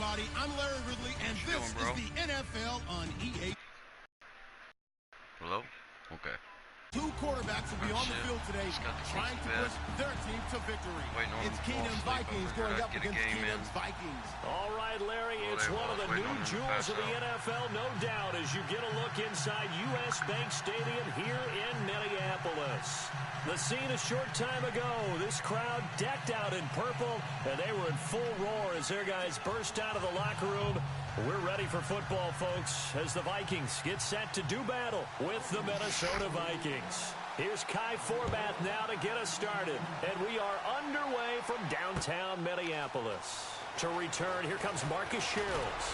everybody. I'm Larry Ridley, and this is the NFL on EA. Hello? Okay. Two quarterbacks will be on the field today trying to push their team to victory. It's Keenum's Vikings going up against Keenum's Vikings. All right, Larry, it's one of the new jewels of the NFL, no doubt, as you get a look inside U.S. Bank Stadium here in Minneapolis. The scene a short time ago, this crowd decked out in purple, and they were in full roar as their guys burst out of the locker room. We're ready for football, folks, as the Vikings get set to do battle with the Minnesota Vikings. Here's Kai Forbath now to get us started, and we are underway from downtown Minneapolis. To return, here comes Marcus Shields.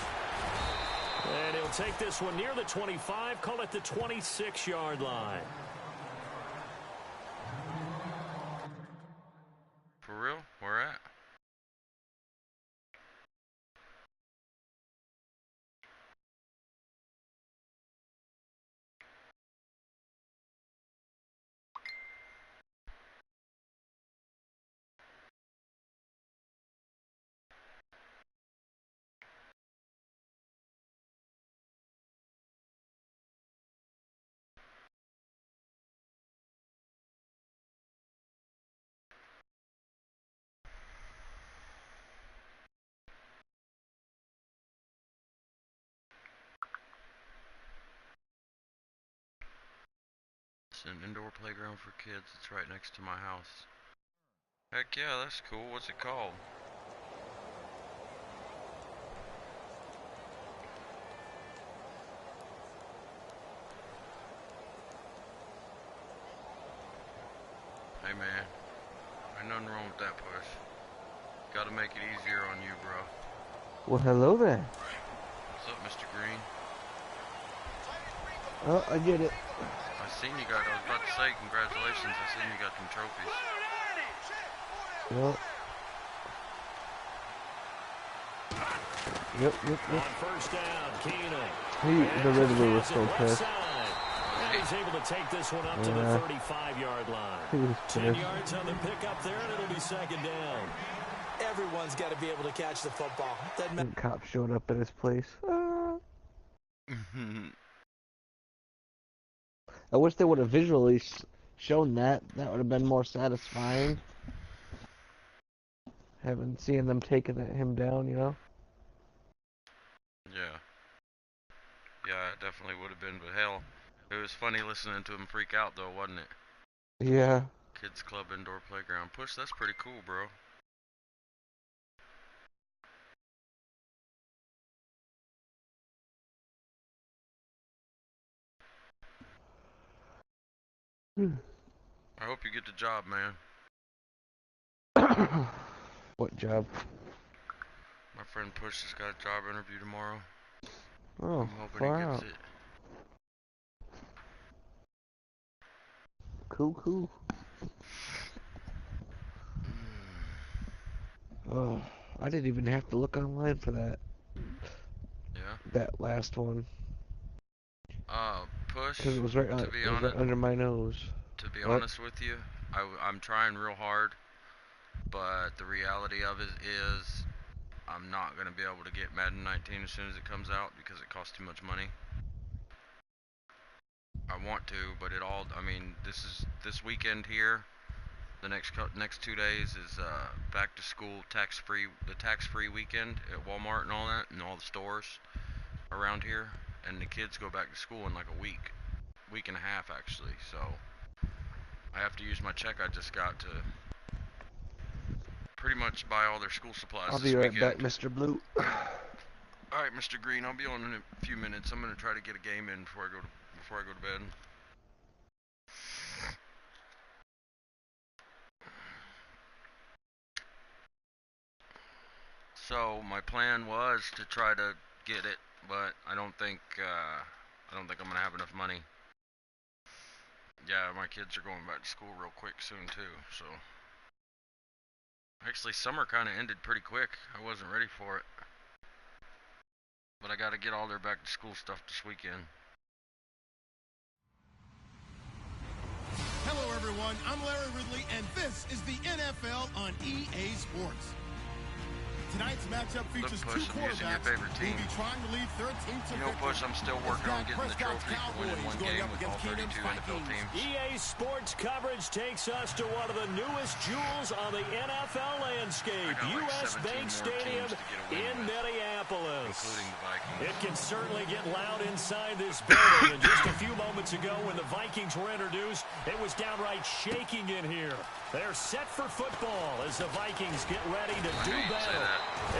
And he'll take this one near the 25, call it the 26-yard line. For real? Where at? It's an indoor playground for kids. It's right next to my house. Heck yeah, that's cool. What's it called? Hey man, ain't nothing wrong with that push. Gotta make it easier on you, bro. Well, hello there. What's up, Mr. Green? Oh, I get it. I seen you got, I was about to say congratulations, I seen you got them trophies. Yep. On first down, Keenum. The Riddler was so pissed. And he's able to take this one up to the 35-yard line. 10 yards on the pickup there, and it'll be second down. Everyone's got to be able to catch the football. That cop showed up at his place. I wish they would have visually shown that. That would have been more satisfying. Seeing them taking him down, you know? Yeah. Yeah, it definitely would have been, but hell, it was funny listening to him freak out though, wasn't it? Yeah. Kids Club Indoor Playground. Push, that's pretty cool, bro. I hope you get the job, man. What job? My friend Push has got a job interview tomorrow. Oh, I'm hoping he gets it. Cool. Oh, I didn't even have to look online for that. Yeah? That last one. Push, Because it was right under my nose. To be honest with you, I'm trying real hard, but the reality of it is I'm not going to be able to get Madden 19 as soon as it comes out because it costs too much money. I want to, but this weekend here, the next 2 days is back to school the tax-free weekend at Walmart and all that, and all the stores around here, and the kids go back to school in like a week and a half actually, so I have to use my check I just got to pretty much buy all their school supplies I'll this be right weekend. back, Mr. Blue. Alright, Mr. Green, I'll be on in a few minutes. I'm going to try to get a game in before I go to bed. So, my plan was to try to get it, but I don't think I'm going to have enough money. Yeah, my kids are going back to school real quick soon too, so. Actually, summer kind of ended pretty quick. I wasn't ready for it. But I got to get all their back to school stuff this weekend. Hello, everyone. I'm Larry Ridley, and this is the NFL on EA Sports. Tonight's matchup features Look, Push, two I'm using your quarterbacks favorite who will team. be trying to lead their team to You know, victory. Push, I'm still working on getting the trophy for winning one game with all 32 NFL teams. EA Sports coverage takes us to one of the newest jewels on the NFL landscape, US Bank Stadium in Minneapolis. Including the Vikings. It can certainly get loud inside this building. And just a few moments ago when the Vikings were introduced, it was downright shaking in here. They're set for football as the Vikings get ready to do battle.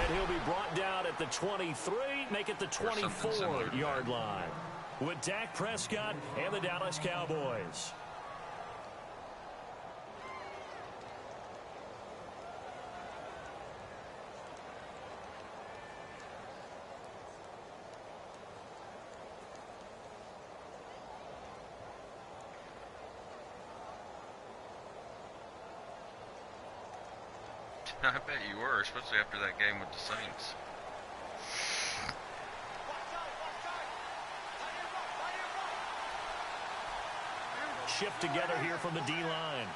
And he'll be brought down at the 23, make it the 24-yard line. With Dak Prescott and the Dallas Cowboys. I bet you were, especially after that game with the Saints. Shift together here from the D-line.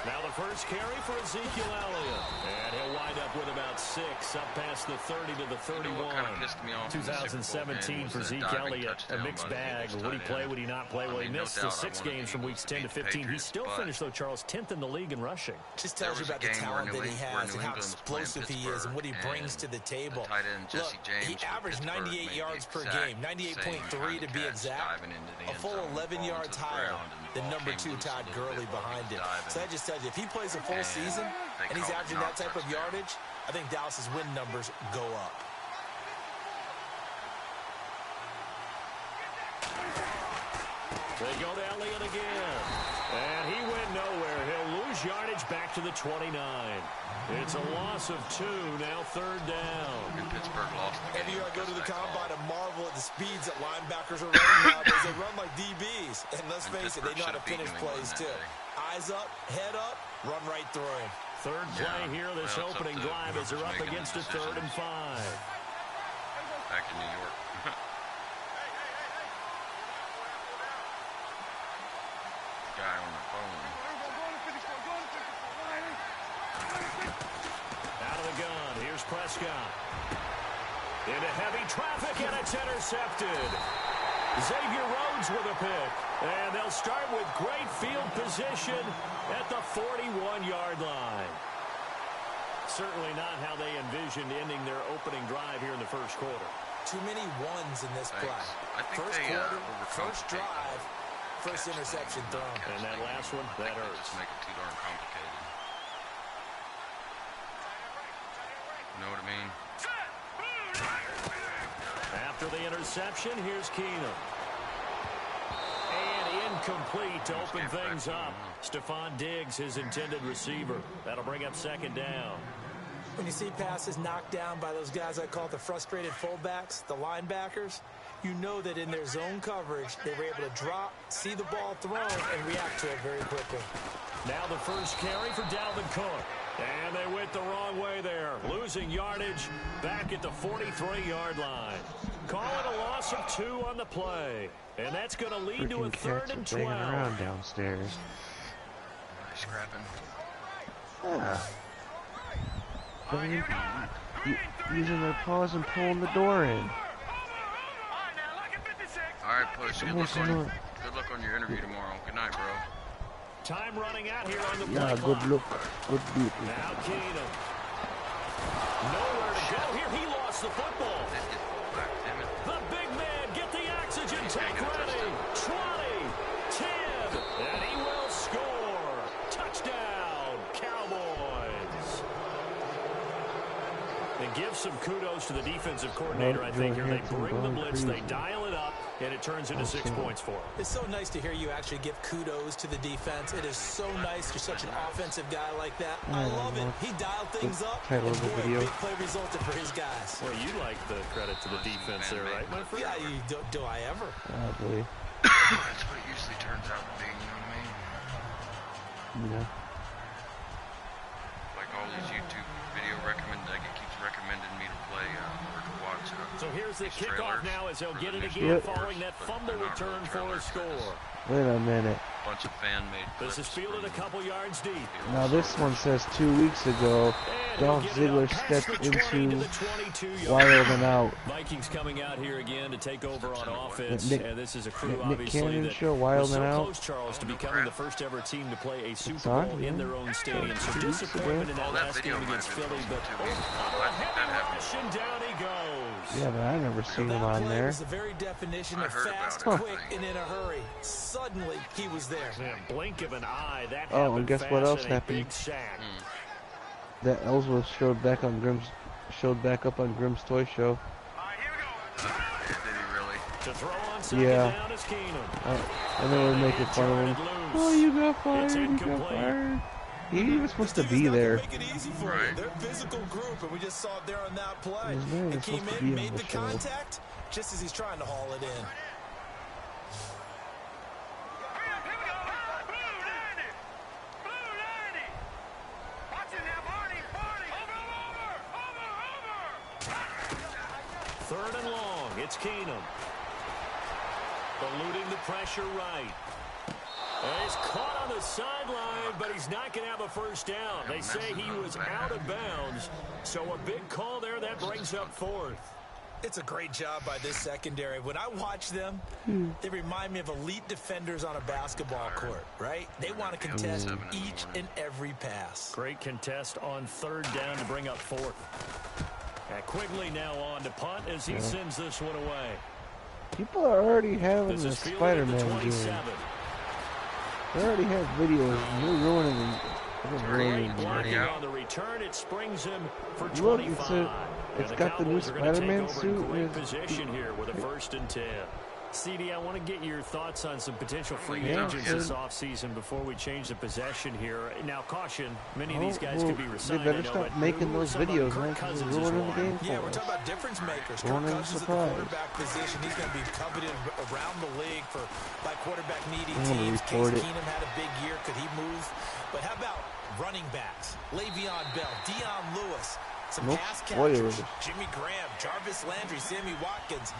Now the first carry for Ezekiel Elliott. And he'll wind up with about 6, up past the 30 to the 31. You know what kind of pissed me off 2017 for Zeke Elliott, a mixed bag. Would he play, would he not play? Well, he missed the 6 games from weeks 10 to 15. He still finished, though, Charles, 10th in the league in rushing. Just tells you about the talent that he has and how explosive he is and what he brings to the table. Look, he averaged 98 yards per game, 98.3 to be exact. A full 11 yards higher than number 2 Todd Gurley behind him. So that just tells you, if he plays a full season and he's averaging that type of yardage, I think Dallas's win numbers go up. They go to Elliott again. And he went nowhere. He'll lose yardage back to the 29. It's a loss of 2, now 3rd down. Pittsburgh lost. Every year I go to the combine and marvel at the speeds that linebackers are running nowadays. They run like DBs. And let's face it, they know how to finish plays too. Eyes up, head up, run right through him. Third play here, this opening drive as they're up against a 3rd and 5. Back in New York. Guy on the phone. Out of the gun, here's Prescott. Into heavy traffic, and it's intercepted. Xavier Rhodes with a pick. And they'll start with great field position at the 41-yard line. Certainly not how they envisioned ending their opening drive here in the first quarter. Too many ones in this play. First quarter, first drive, first interception thrown. And that last one, that hurts. Just make it too darn complicated. You know what I mean? After the interception, here's Keenum. And incomplete to open things up. Stephon Diggs, his intended receiver. That'll bring up 2nd down. When you see passes knocked down by those guys I call the frustrated fullbacks, the linebackers, you know that in their zone coverage, they were able to drop, see the ball thrown, and react to it very quickly. Now the first carry for Dalvin Cook. And they went the wrong way there. Losing yardage back at the 43-yard line. Call it a loss of 2 on the play. And that's going to lead to a 3rd and 12. Around downstairs. Scrapping. Using their paws and pulling the door in. Alright, Push. Good luck on your interview tomorrow. Good night, bro. Time running out here on the play Yeah, clock. good look. Good beat. Now Keenum. Nowhere to go here. He lost the football. The big man, get the oxygen tank ready. 20, 10, and he will score. Touchdown, Cowboys. And give some kudos to the defensive coordinator, I think, here. They bring the blitz, they dial it up, and it turns into 6 points for him. It's so nice to hear you actually give kudos to the defense. It is so nice you're such an offensive guy like that. I love it. He dialed things up, and boy, a big play resulted for his guys. Well, you like the credit to the defense there, right, my friend? Yeah, do I ever? Probably. That's what it usually turns out to be, you know what I mean? Yeah. Like all these YouTube video recommend, like it keeps recommending me to play or to watch. So here's the kickoff now as they'll get it again following that fumble return for a score. Wait a minute. Bunch of fan-made clips. This is fielded a couple yards deep. Now this one says 2 weeks ago, Dolph Ziggler stepped into wild and out. Vikings coming out here again to take over on offense. This is a crew Nick obviously Cannon that show wild was so and out. close, Charles, to becoming the first ever team to play a Super Bowl in their own stadium. So disappointment in that last game against Philly, but and down he goes. Yeah, but I never seen him on there. Was the very definition of fast, quick, and in a hurry. Suddenly, he was there. Yeah, blink of an eye. That oh, and guess what else happened? That Ellsworth showed back up on Grimm's Toy Show. Did he really? To throw on second down is Keenum. And they were making fun of him. Oh, you got fired. You got fired. He was supposed to be there. Make it easy for you. They're a physical group, and we just saw it there on that play. He came in, made the contact, just as he's trying to haul it in. Third and long. It's Keenum. Eluding the pressure right. And he's caught on the sideline, but he's not going to have a first down. They say he was out of bounds. So a big call there that brings up fourth. It's a great job by this secondary. When I watch them, they remind me of elite defenders on a basketball court, right? They want to contest each and every pass. Great contest on third down to bring up fourth. And Quigley now on to punt as he sends this one away. People are already having the Spider-Man game. They already have videos. You're ruining them. Blocking on the return, it springs him for 25. Look, it's got the new Spider-Man suit. Great position here with a 1st and 10. CD, I want to get your thoughts on some potential free agents this offseason before we change the possession here. Now, caution, many of these guys could be resigned. They better stop making those videos, man, because they're ruining the game for us. Yeah, we're talking about difference makers. Kirk Cousins at the quarterback position. He's going to be coveted around the league by quarterback needy teams. Case Keenum had a big year. Could he move? But how about running backs? Le'Veon Bell, Dion Lewis. Some pass catchers, Jimmy Graham, Jarvis Landry, Sammy Watkins.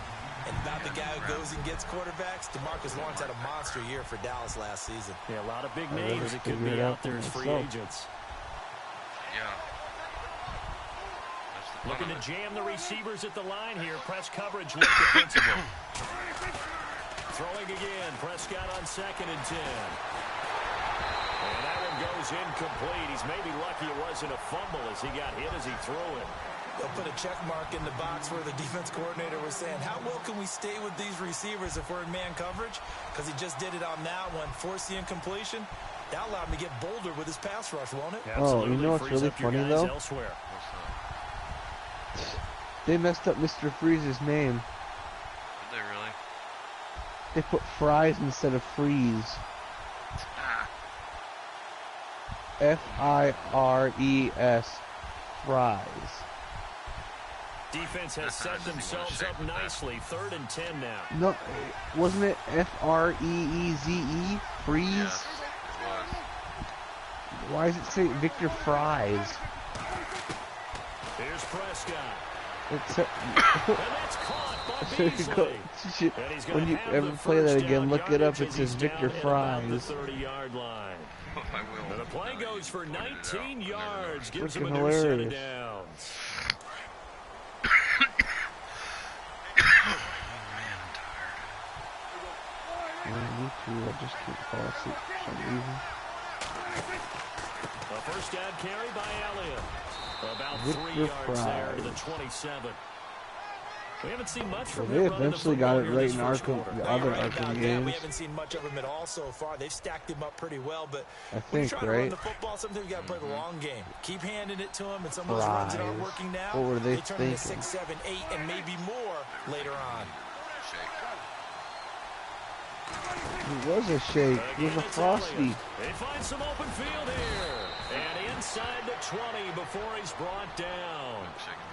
And about the guy who goes and gets quarterbacks, DeMarcus Lawrence had a monster year for Dallas last season. Yeah, a lot of big names that could be out there as free agents. Yeah. Looking to jam the receivers at the line here. Press coverage look defensively. Throwing again. Prescott on 2nd and 10. And that one goes incomplete. He's maybe lucky it wasn't a fumble as he got hit as he threw it. They'll put a check mark in the box where the defense coordinator was saying, how well can we stay with these receivers if we're in man coverage? Because he just did it on that one, forced the incompletion. That allowed him to get bolder with his pass rush, won't it? Absolutely. Oh, you know what's really funny, though? Elsewhere. They messed up Mr. Freeze's name. Did they really? They put fries instead of freeze. F-I-R-E-S. Fries. Defense has set themselves up nicely. 3rd and 10 now. No, wasn't it F-R-E-E-Z-E? Freeze? Yes, it was. Why does it say Victor Fries? Here's Prescott. It's and that's caught by Beasley. When you ever play that again, look it up. It says Victor Fries. The 30-yard line. I will. The play goes for 19 yards. Gives him a Freaking new set of hilarious. downs. Me too. I just can't fall asleep for some reason. A 1st down carry by Elliott. About Victor 3 yards there to the Fries. 27. We haven't seen much Well, from they him. eventually got it right in the other Right Arkham about that. games. We haven't seen much of him at all so far. They've stacked him up pretty well, but I when you're think, trying to run right? the football, sometimes you got to play the long game. Keep handing it to him, and some of those runs that aren't working now, What were they turn into thinking? 6, 7, 8, and maybe more later on. It was a shake. It was a frosty. They find some open field here. And inside the 20 before he's brought down.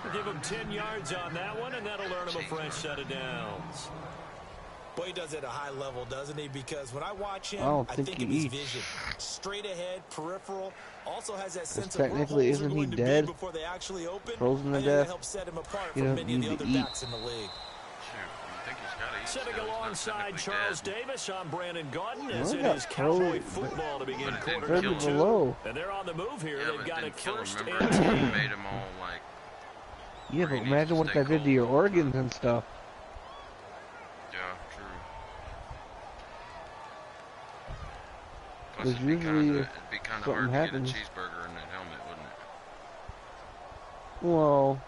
We'll give him 10 yards on that one, and that'll earn him a fresh set of downs. Boy, he does it at a high level, doesn't he? Because when I watch him, I think of his vision. Straight ahead, peripheral. Also has that sense of technically, isn't he dead? Before they actually open. Frozen to death. That helps set him apart from many of the other backs in the league. Sitting alongside Charles Davis, I'm Brandon Gaudin, as it is Cowboy football to begin quarter two. And they're on the move here. They've got it first and 10. Made them all like. Yeah, but imagine what that did to your organs and stuff. Yeah, true. Because usually it'd be kind of hard happens. to get a cheeseburger in that helmet, wouldn't it? Well,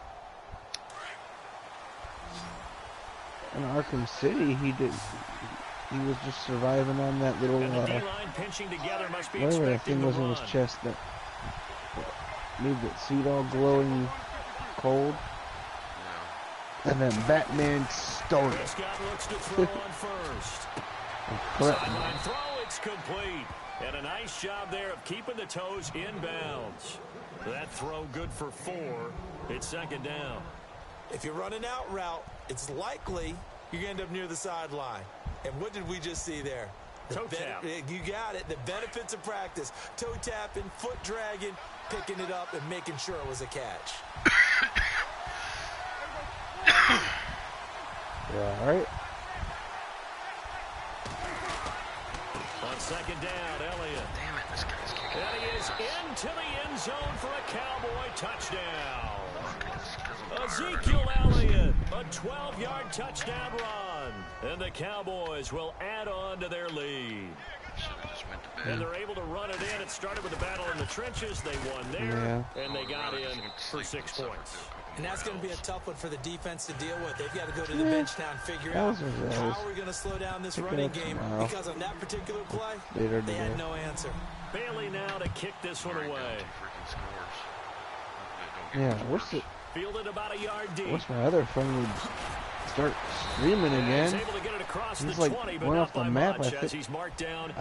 in Arkham City, he was just surviving on that little whatever that thing was in his chest that made that suit all glowing cold. Yeah. And then Batman stole it. Scott looks to throw on first. Sideline throw, it's complete. And a nice job there of keeping the toes inbounds. That throw good for 4. It's second down. If you're running out route, it's likely you're going to end up near the sideline. And what did we just see there? Toe tap. You got it. The benefits of practice. Toe tapping, foot dragging, picking it up, and making sure it was a catch. Yeah, all right. On second down, Elliott. Damn it, this guy's kicking. And he is into the end zone for a Cowboy touchdown. Ezekiel Elliott, a 12-yard touchdown run. And the Cowboys will add on to their lead. And they're able to run it in. It started with a battle in the trenches. They won there, and they got in for 6 points. And that's going to be a tough one for the defense to deal with. They've got to go to the bench now and figure out how we're going to slow down this running game. Because on that particular play, they had no answer. Bailey now to kick this one away. Yeah, what's it? Fielded about a yard deep. What's my other friend would start screaming again? He's like going off the map. I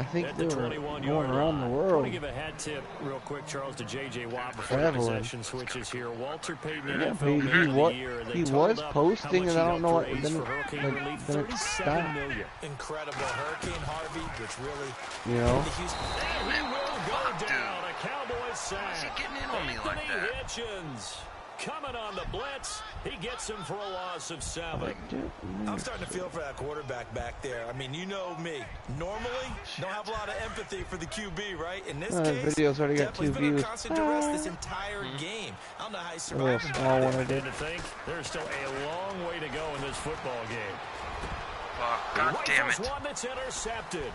think they were going around the world. I want to give a hat tip real quick, Charles, to J.J. Watt before the possession switches here. Walter Payton, NFL Man of the Year. He was posting, and I don't know what. Then it stopped. Incredible. Hurricane Harvey, which really, you know. And he will go down. A Cowboys sack. Why is he getting in on me like that? Hitchens. Coming on the blitz, he gets him for a loss of 7. I'm starting to feel for that quarterback back there. I mean, you know me. Normally, don't have a lot of empathy for the QB, right? In this case, video's already got 2 views. Been a constant duress this entire game. I don't know how he survived. Small one I did. To think there's still a long way to go in this football game. God damn it! One that's intercepted,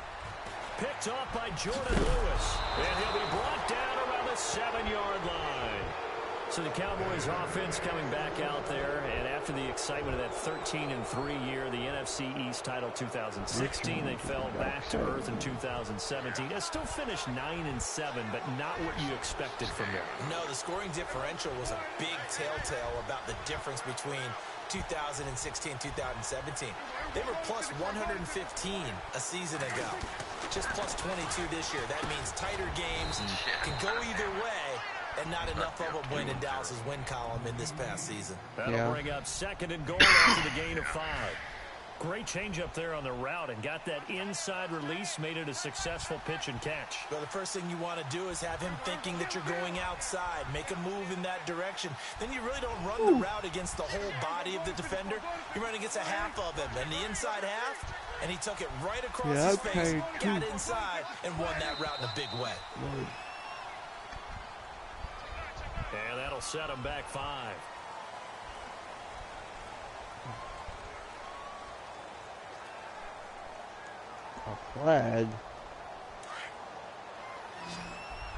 picked off by Jordan Lewis, and he'll be brought down around the 7-yard line. So the Cowboys offense coming back out there, and after the excitement of that 13-3 year, the NFC East title 2016, they fell back to earth in 2017. They still finished 9-7, but not what you expected from them. No, the scoring differential was a big telltale about the difference between 2016 2017. They were plus 115 a season ago. Just plus 22 this year. That means tighter games can go either way. And not enough of them win in Dallas's win column in this past season. That'll bring up second and goal after the gain of 5. Great change up there on the route and got that inside release, made it a successful pitch and catch. Well, the first thing you want to do is have him thinking that you're going outside, make a move in that direction. Then you really don't run the route against the whole body of the defender. You run against a half of him, and the inside half, and he took it right across his face, got inside, and won that route in a big way. And that'll set him back 5. A flag.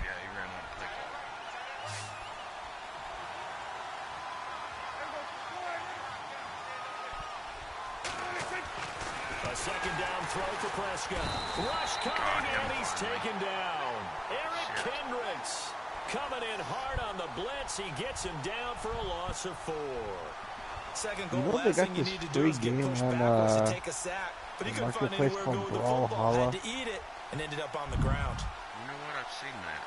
Yeah, he ran out of play call. A second down throw for Prescott. Rush coming, and he's taken down. Eric Kendricks. Coming in hard on the blitz. He gets him down for a loss of 4. Second goal, last thing you need to do is get pushed backwards to take a sack. But he couldn't find anywhere to go with the football. Had to eat it and ended up on the ground. You know what? I've seen that.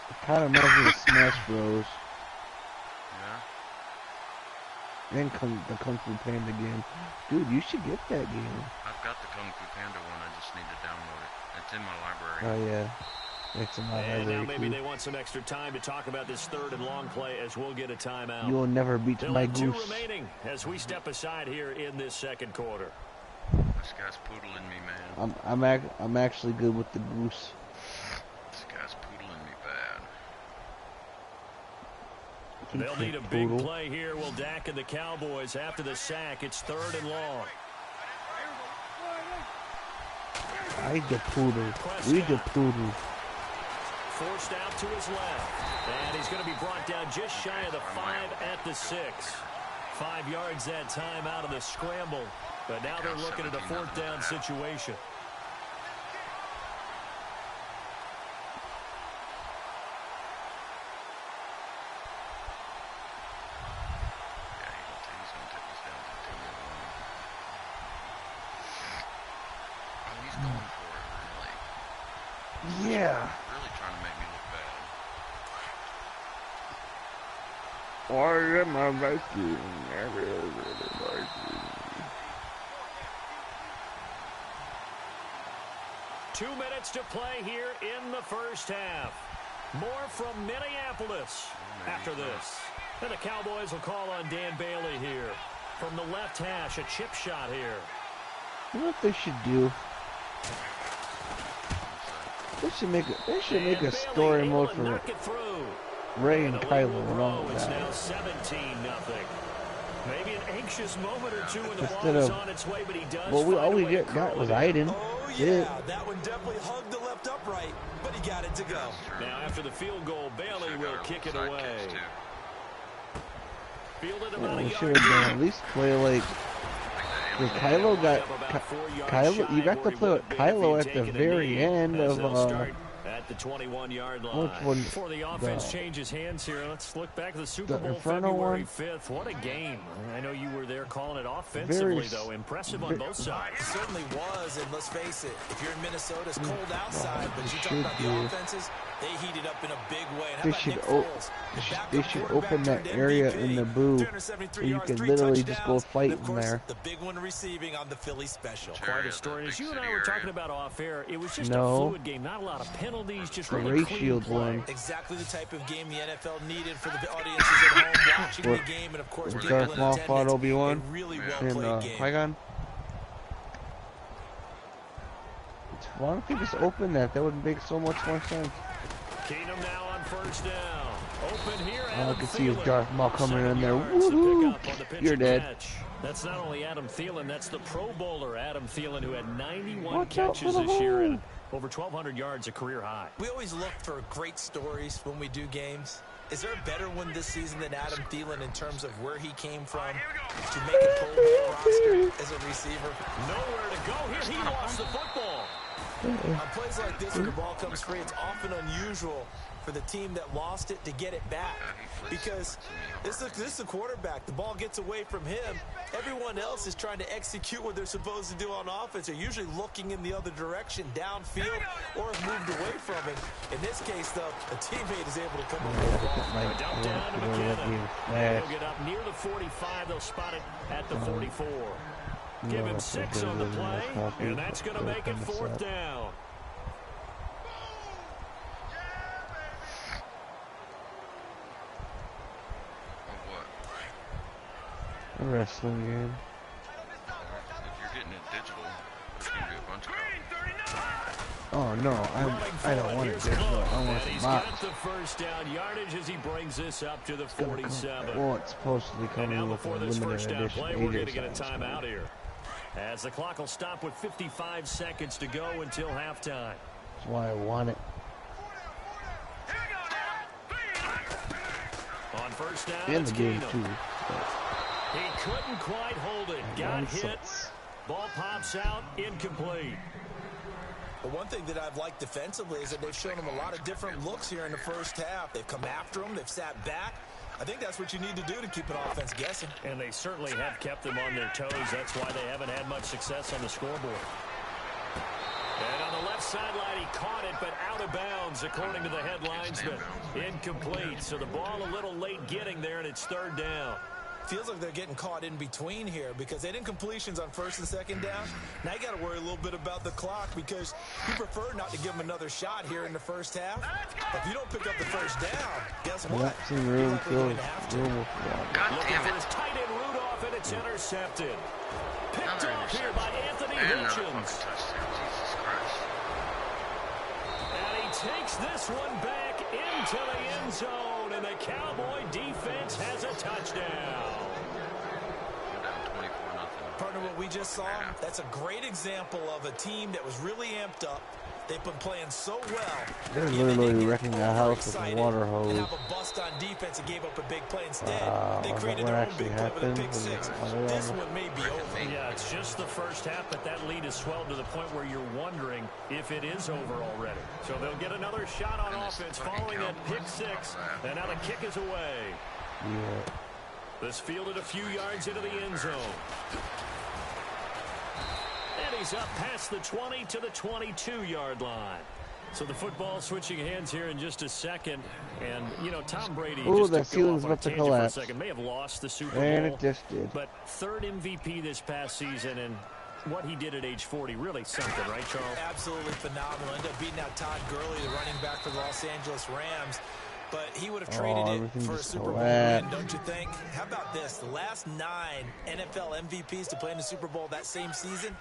It kind of reminds me of Smash Bros. Yeah. And the Kung Fu Panda game. Dude, you should get that game. I've got the Kung Fu Panda one. I just need to download it. It's in my library. Oh, yeah. It's in my library. And now maybe they want some extra time to talk about this third and long play as we'll get a timeout. You'll never beat my goose. 2 remaining as we step aside here in this second quarter. This guy's poodling me, man. I'm actually good with the goose. This guy's poodling me bad. They'll need a big play here. Will Dak and the Cowboys after the sack. It's 3rd and long. I the poodle. We the poodle. Forced out to his left. And he's going to be brought down just shy of the 5 at the 6. 5 yards that time out of the scramble. But now they're looking at a 4th down situation. Yeah. Really trying to make me look bad. I am a Viking. I really like you. 2 minutes to play here in the first half. More from Minneapolis after this. And the Cowboys will call on Dan Bailey here. From the left hash, a chip shot here. You know what they should do? They should make a story mode for Ray and Kylo and all that. It's now 17-0. Maybe an anxious moment or two when the ball is on its way, but he does. Well, all we got was Iden. Oh yeah, that one definitely hugged the left upright, but he got it to go. Now after the field goal, Bailey will kick it away. Fielded about a yard. At least play like. Kylo got Kylo. You got to play with Kylo at the very end of at the 21-yard line. Before the offense changes hands here, let's look back at the Super Bowl February 5th. What a game. I know you were there calling it offensively, though. Impressive on both sides. It certainly was, and let's face it, if you're in Minnesota, it's cold outside, but you talk about the offenses, they heated up in a big way. And they should open that area in the booth where you can literally just go fight in there. The big one receiving on the Philly special. Quite a story. As you and I were talking about off air, it was just a fluid game. Not a lot of penalties, just really clean play. Exactly the type of game the NFL needed for the audiences at home watching the game, and of course people in attendance. Fought Obi-Wan really well-played game. Qui-Gon. Why don't you just open that? That would make so much more sense. Keenum now on first down. Open here. I can see his Darth Maul coming in there. Woo-hoo. You're dead. That's not only Adam Thielen, that's the Pro Bowler Adam Thielen, who had 91 catches this year and over 1,200 yards, a career high. We always look for great stories when we do games. Is there a better one this season than Adam Thielen in terms of where he came from to make a Pro Bowl roster as a receiver? Nowhere to go here. He lost the football. On plays like this, when the ball comes free, it's often unusual for the team that lost it to get it back. Because this is the quarterback. The ball gets away from him. Everyone else is trying to execute what they're supposed to do on offense. They're usually looking in the other direction, downfield, or have moved away from him. In this case, though, a teammate is able to come up with the ball. Dump down to McKinnon. They'll get up near the 45. They'll spot it at the 44. Give him 6 on the play, and that's going to make it 4th down. A wrestling game. If you're getting it digital, there's going to be a bunch of them. Oh no, I don't want it digital. I want it box. Got the first down yardage as he brings this up to the 47. Well, it's supposed to be coming with a limited edition. Play, we're going to get a timeout here. As the clock will stop with 55 seconds to go until halftime. That's why I want it. On first down, in the game too. He couldn't quite hold it. Got hit. Ball pops out, incomplete. The one thing that I've liked defensively is that they've shown him a lot of different looks here in the first half. They've come after him. They've sat back. I think that's what you need to do to keep an offense guessing. And they certainly have kept them on their toes. That's why they haven't had much success on the scoreboard. And on the left sideline, he caught it, but out of bounds, according to the headlines. Incomplete. So the ball a little late getting there, and it's 3rd down. feels like they're getting caught in between here because they didn't completions on first and second down. Now you got to worry a little bit about the clock because you prefer not to give them another shot here in the first half. If you don't pick up the first down, guess what? Room God damn it. Tight end Rudolph, and it's intercepted. Picked off here by Anthony Hitchens. And he takes this one back into the end zone, and the Cowboy defense has a touchdown. Partner, what we just saw, that's a great example of a team that was really amped up. They've been playing so well. They're literally wrecking a house with a water hose. And have a bust on defense and gave up a big play instead. They created their own big play with a pick six. This one may be over. Yeah, it's just the first half, but that lead has swelled to the point where you're wondering if it is over already. So they'll get another shot on offense following that pick six. And now the kick is away. Yeah. This fielded a few yards into the end zone. And he's up past the 20 to the 22-yard line. So the football switching hands here in just a second. And, you know, Tom Brady just that ceiling's about to collapse. For a second. May have lost the Super Bowl. And it just did. But third MVP this past season, and what he did at age 40, really something, right, Charles? Absolutely phenomenal. Ended up beating out Todd Gurley, the running back for the Los Angeles Rams. But he would have traded it for a Super Bowl win, don't you think? How about this? The last 9 NFL MVPs to play in the Super Bowl that same season,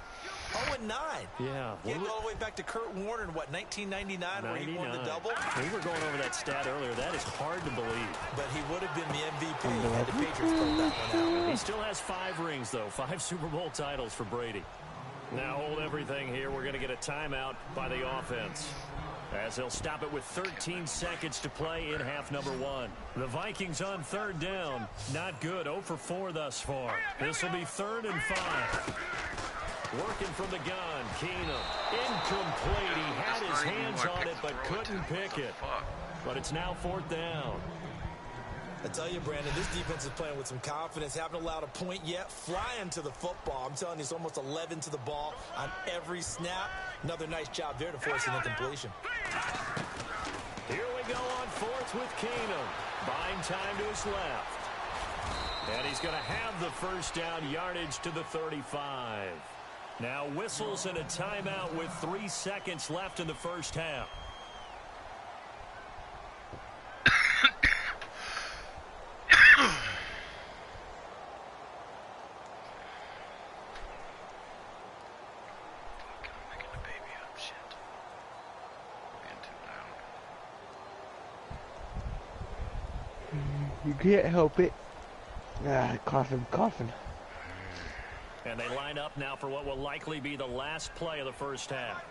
0-9. Yeah. You go all the way back to Kurt Warner in, what, 1999 where he won the double? We were going over that stat earlier. That is hard to believe. But he would have been the MVP had the Patriots pulled that one out. He still has 5 rings, though. 5 Super Bowl titles for Brady. Now hold everything here. We're going to get a timeout by the offense, as they'll stop it with 13 seconds to play in half number 1. The Vikings on third down. Not good. 0 for 4 thus far. This will be 3rd and 5. Working from the gun. Keenum. Incomplete. He had his hands on it, but couldn't pick it. But it's now 4th down. I tell you, Brandon, this defense is playing with some confidence. Haven't allowed a point yet. Flying to the football. I'm telling you, it's almost 11 to the ball on every snap. Another nice job there to force an incompletion. Here we go on 4th with Keenum. Buying time to his left. And he's going to have the first down yardage to the 35. Now whistles and a timeout with 3 seconds left in the first half. You can't help it. Coughing. And they line up now for what will likely be the last play of the first half.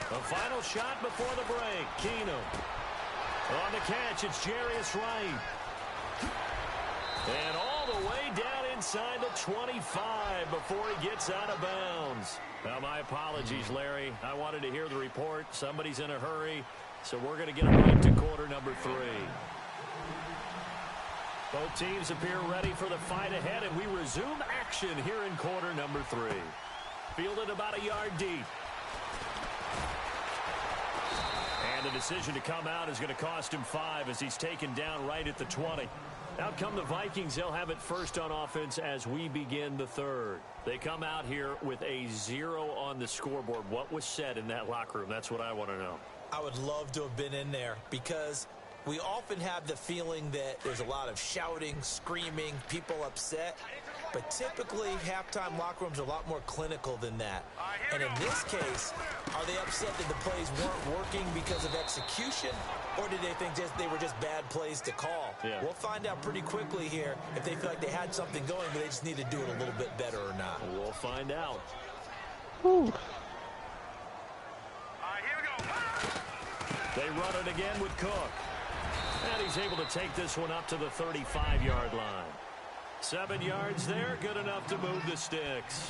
The final shot before the break. Keenum. On the catch, it's Jarius Wright. And all the way down inside the 25 before he gets out of bounds. Now, my apologies, Larry. I wanted to hear the report. Somebody's in a hurry, so we're going to get it right to quarter number 3. Both teams appear ready for the fight ahead, and we resume action here in quarter number 3. Fielded about a yard deep. And the decision to come out is going to cost him 5 as he's taken down right at the 20. Out come the Vikings. They'll have it first on offense as we begin the third. They come out here with a 0 on the scoreboard. What was said in that locker room? That's what I want to know. I would love to have been in there because we often have the feeling that there's a lot of shouting, screaming, people upset. But typically, halftime locker rooms are a lot more clinical than that. And in this case, are they upset that the plays weren't working because of execution? Or did they think they were just bad plays to call? Yeah. We'll find out pretty quickly here if they feel like they had something going, but they just need to do it a little bit better or not. We'll find out. Whew. They run it again with Cook. And he's able to take this one up to the 35-yard line. 7 yards there, good enough to move the sticks.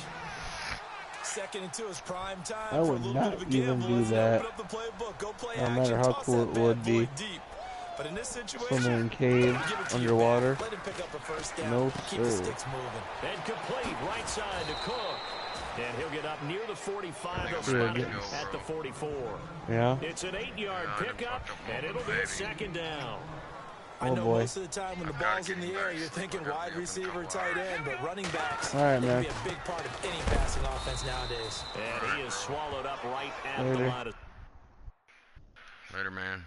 2nd and 2 is prime time. I would not even do that. No matter how cool it would be. But in this situation, swimming in cave, underwater. Let him pick up a first down. No, keep the sir. sticks moving. And complete right side to Cook. And he'll get up near the 45. They'll spot him at the 44. Yeah. It's an 8-yard pickup, and it'll be a second down. I know most of the time when the ball's in the air, you're thinking wide receiver, tight end, but running backs can be a big part of any passing offense nowadays. And he is swallowed up right at the line. Later, man.